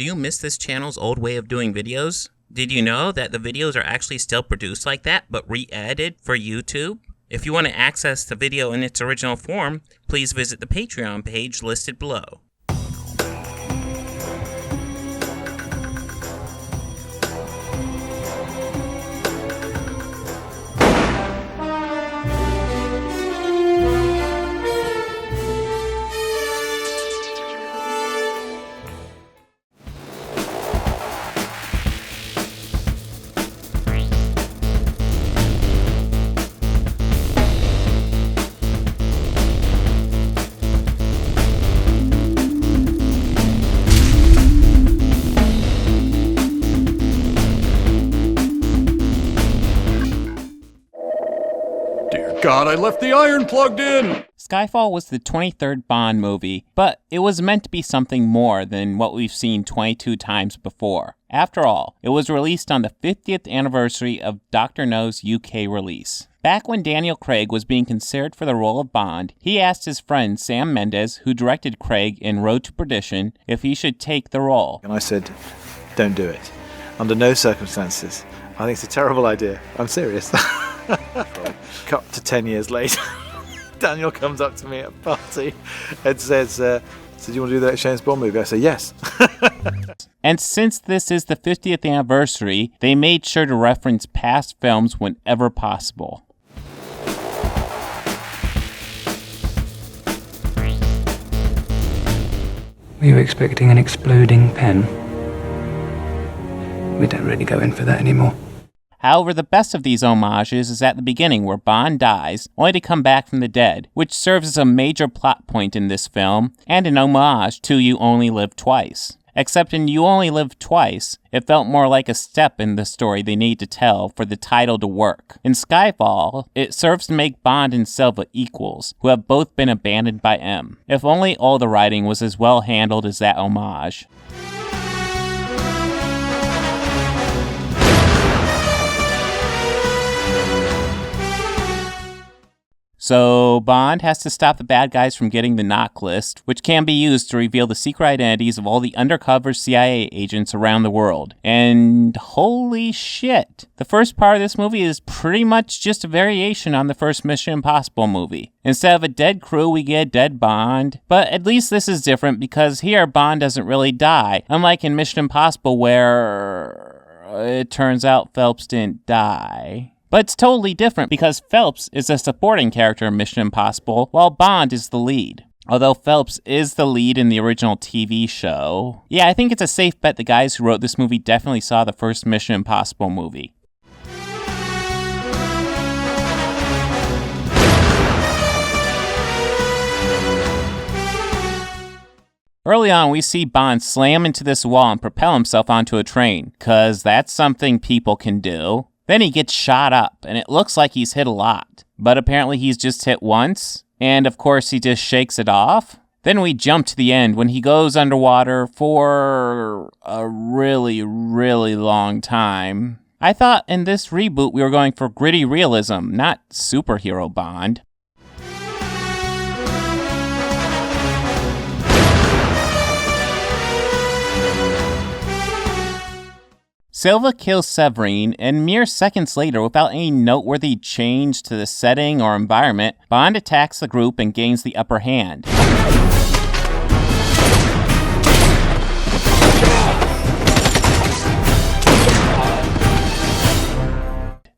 Do you miss this channel's old way of doing videos? Did you know that the videos are actually still produced like that, but re-edited for YouTube? If you want to access the video in its original form, please visit the Patreon page listed below. God, I left the iron plugged in! Skyfall was the 23rd Bond movie, but it was meant to be something more than what we've seen 22 times before. After all, it was released on the 50th anniversary of Dr. No's UK release. Back when Daniel Craig was being considered for the role of Bond, he asked his friend Sam Mendes, who directed Craig in Road to Perdition, if he should take the role. And I said, don't do it. Under no circumstances. I think it's a terrible idea. I'm serious. Cut to 10 years later, Daniel comes up to me at a party and says, do you want to do that James Bond movie? I say, yes. And since this is the 50th anniversary, they made sure to reference past films whenever possible. Were you expecting an exploding pen? We don't really go in for that anymore. However, the best of these homages is at the beginning where Bond dies, only to come back from the dead, which serves as a major plot point in this film, and an homage to You Only Live Twice. Except in You Only Live Twice, it felt more like a step in the story they need to tell for the title to work. In Skyfall, it serves to make Bond and Silva equals, who have both been abandoned by M. If only all the writing was as well handled as that homage. So, Bond has to stop the bad guys from getting the knock list, which can be used to reveal the secret identities of all the undercover CIA agents around the world. And holy shit, the first part of this movie is pretty much just a variation on the first Mission Impossible movie. Instead of a dead crew, we get a dead Bond. But at least this is different because here Bond doesn't really die, unlike in Mission Impossible where it turns out Phelps didn't die. But it's totally different because Phelps is a supporting character in Mission Impossible, while Bond is the lead. Although Phelps is the lead in the original TV show. Yeah, I think it's a safe bet the guys who wrote this movie definitely saw the first Mission Impossible movie. Early on, we see Bond slam into this wall and propel himself onto a train, 'cause that's something people can do. Then he gets shot up, and it looks like he's hit a lot. But apparently he's just hit once, and of course he just shakes it off. Then we jump to the end when he goes underwater for a really, really long time. I thought in this reboot we were going for gritty realism, not superhero Bond. Silva kills Severine, and mere seconds later, without any noteworthy change to the setting or environment, Bond attacks the group and gains the upper hand.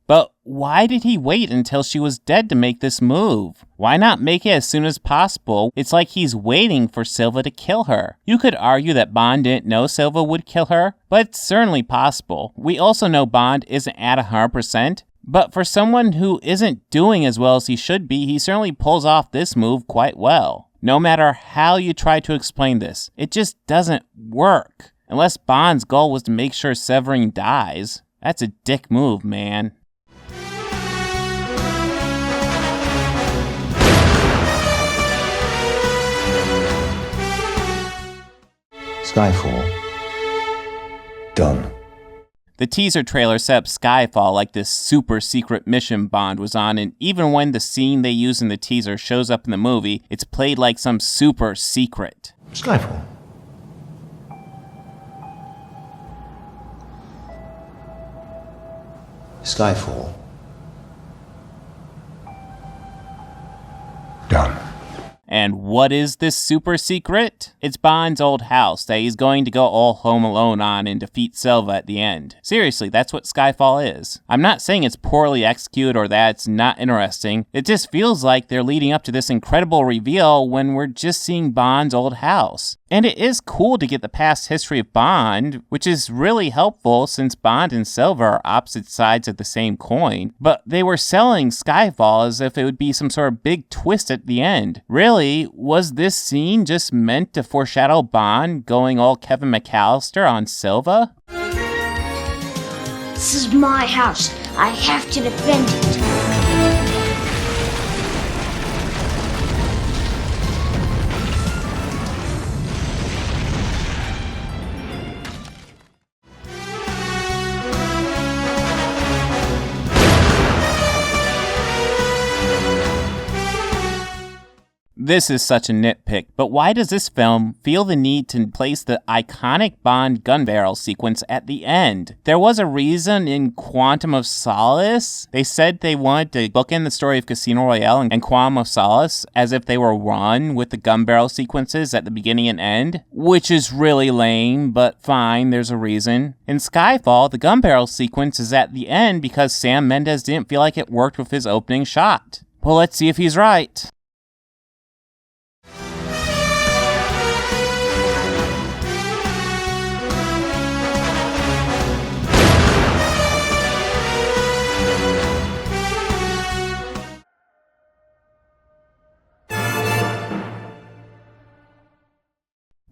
But why did he wait until she was dead to make this move? Why not make it as soon as possible? It's like he's waiting for Silva to kill her. You could argue that Bond didn't know Silva would kill her, but it's certainly possible. We also know Bond isn't at 100%, but for someone who isn't doing as well as he should be, he certainly pulls off this move quite well. No matter how you try to explain this, it just doesn't work. Unless Bond's goal was to make sure Severine dies. That's a dick move, man. Skyfall. Done. The teaser trailer set up Skyfall like this super secret mission Bond was on, and even when the scene they use in the teaser shows up in the movie, it's played like some super secret. Skyfall. Skyfall. Done. And what is this super secret? It's Bond's old house that he's going to go all home alone on and defeat Silva at the end. Seriously, that's what Skyfall is. I'm not saying it's poorly executed or that it's not interesting. It just feels like they're leading up to this incredible reveal when we're just seeing Bond's old house. And it is cool to get the past history of Bond, which is really helpful since Bond and Silva are opposite sides of the same coin. But they were selling Skyfall as if it would be some sort of big twist at the end. Really, was this scene just meant to foreshadow Bond going all Kevin McAllister on Silva? This is my house. I have to defend it. This is such a nitpick, but why does this film feel the need to place the iconic Bond gun barrel sequence at the end? There was a reason in Quantum of Solace. They said they wanted to bookend the story of Casino Royale and Quantum of Solace as if they were one with the gun barrel sequences at the beginning and end, which is really lame, but fine, there's a reason. In Skyfall, the gun barrel sequence is at the end because Sam Mendes didn't feel like it worked with his opening shot. Well, let's see if he's right.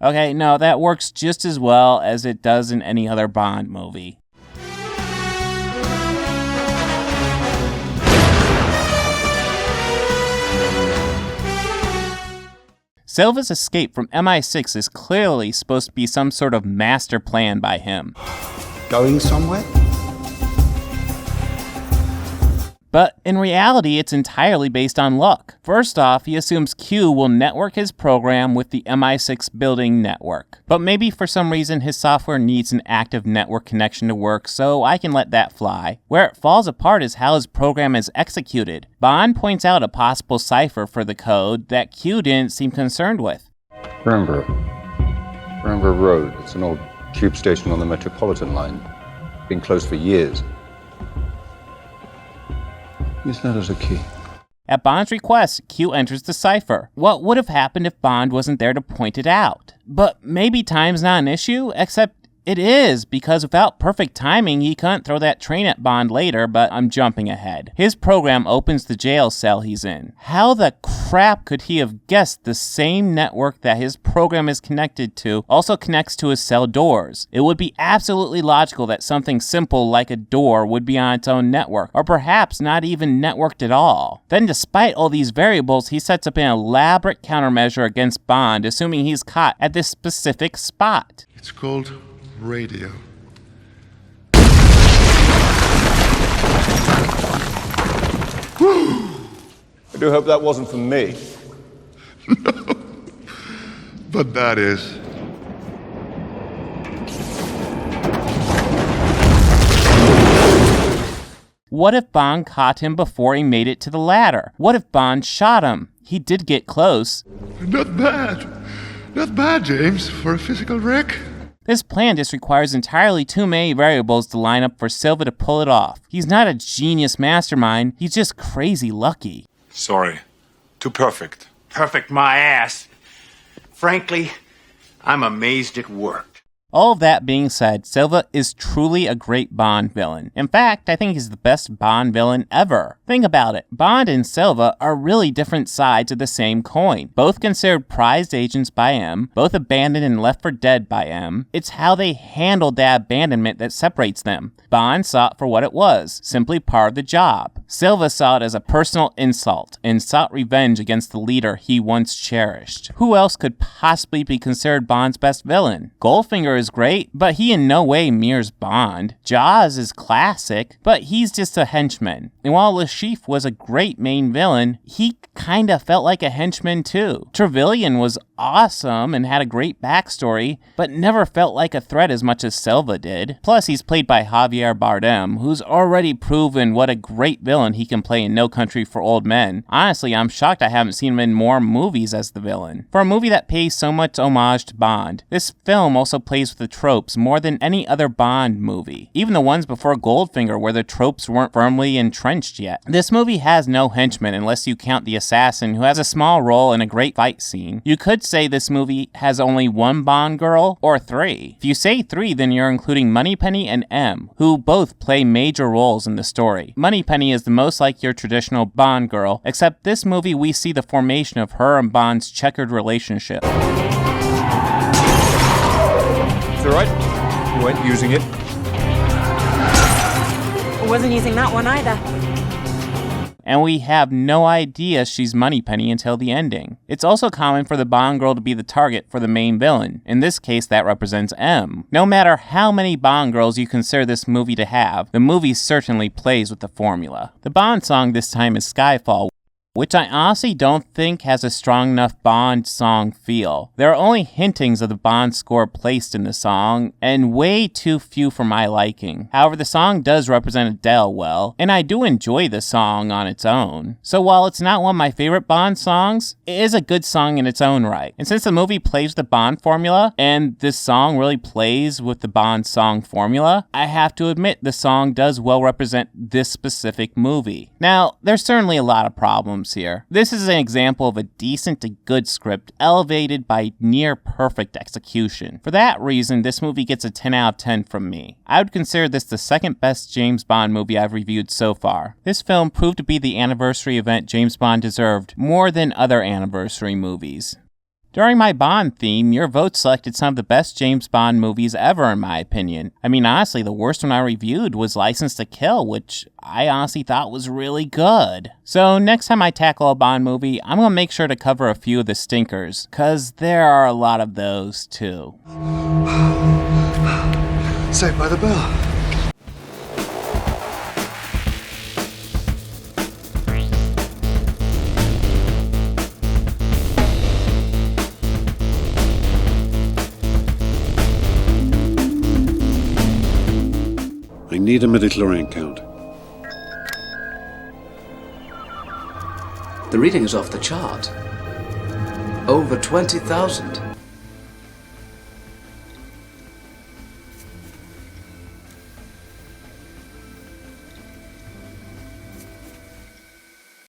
Okay, no, that works just as well as it does in any other Bond movie. Silva's escape from MI6 is clearly supposed to be some sort of master plan by him. Going somewhere? But in reality, it's entirely based on luck. First off, he assumes Q will network his program with the MI6 building network. But maybe for some reason his software needs an active network connection to work, so I can let that fly. Where it falls apart is how his program is executed. Bond points out a possible cipher for the code that Q didn't seem concerned with. Remember Road. It's an old tube station on the Metropolitan line. Been closed for years. Use that as a key. At Bond's request, Q enters the cipher. What would have happened if Bond wasn't there to point it out? But maybe time's not an issue, except it is, because without perfect timing, he couldn't throw that train at Bond later, but I'm jumping ahead. His program opens the jail cell he's in. How the crap could he have guessed the same network that his program is connected to also connects to his cell doors? It would be absolutely logical that something simple like a door would be on its own network, or perhaps not even networked at all. Then despite all these variables, he sets up an elaborate countermeasure against Bond, assuming he's caught at this specific spot. It's called radio. I do hope that wasn't for me. No, but that is. What if Bond caught him before he made it to the ladder? What if Bond shot him? He did get close. Not bad. Not bad, James, for a physical wreck. This plan just requires entirely too many variables to line up for Silva to pull it off. He's not a genius mastermind, he's just crazy lucky. Sorry. Too perfect. Perfect my ass. Frankly, I'm amazed it worked. All of that being said, Silva is truly a great Bond villain. In fact, I think he's the best Bond villain ever. Think about it. Bond and Silva are really different sides of the same coin. Both considered prized agents by M, both abandoned and left for dead by M. It's how they handled that abandonment that separates them. Bond saw it for what it was, simply part of the job. Silva saw it as a personal insult and sought revenge against the leader he once cherished. Who else could possibly be considered Bond's best villain? Goldfinger is great, but he in no way mirrors Bond. Jaws is classic, but he's just a henchman. And while Le Chiffre was a great main villain, he kinda felt like a henchman too. Trevelyan was awesome and had a great backstory, but never felt like a threat as much as Silva did. Plus, he's played by Javier Bardem, who's already proven what a great villain he can play in No Country for Old Men. Honestly, I'm shocked I haven't seen him in more movies as the villain. For a movie that pays so much homage to Bond, this film also plays with the tropes more than any other Bond movie. Even the ones before Goldfinger where the tropes weren't firmly entrenched yet. This movie has no henchmen unless you count the assassin, who has a small role in a great fight scene. You could say this movie has only one Bond girl, or three. If you say three, then you're including Moneypenny and M, who both play major roles in the story. Moneypenny is the most like your traditional Bond girl, except this movie we see the formation of her and Bond's checkered relationship. It's alright. You weren't using it. I wasn't using that one either. And we have no idea she's Moneypenny until the ending. It's also common for the Bond girl to be the target for the main villain. In this case, that represents M. No matter how many Bond girls you consider this movie to have, the movie certainly plays with the formula. The Bond song this time is Skyfall, which I honestly don't think has a strong enough Bond song feel. There are only hintings of the Bond score placed in the song, and way too few for my liking. However, the song does represent Adele well, and I do enjoy the song on its own. So while it's not one of my favorite Bond songs, it is a good song in its own right. And since the movie plays the Bond formula, and this song really plays with the Bond song formula, I have to admit the song does well represent this specific movie. Now, there's certainly a lot of problems here. This is an example of a decent to good script elevated by near perfect execution. For that reason, this movie gets a 10 out of 10 from me. I would consider this the second best James Bond movie I've reviewed so far. This film proved to be the anniversary event James Bond deserved more than other anniversary movies. During my Bond theme, your vote selected some of the best James Bond movies ever in my opinion. I mean, honestly, the worst one I reviewed was License to Kill, which I honestly thought was really good. So next time I tackle a Bond movie, I'm gonna make sure to cover a few of the stinkers, cause there are a lot of those too. Saved by the Bell. I need a midichlorian count. The reading is off the chart. Over 20,000.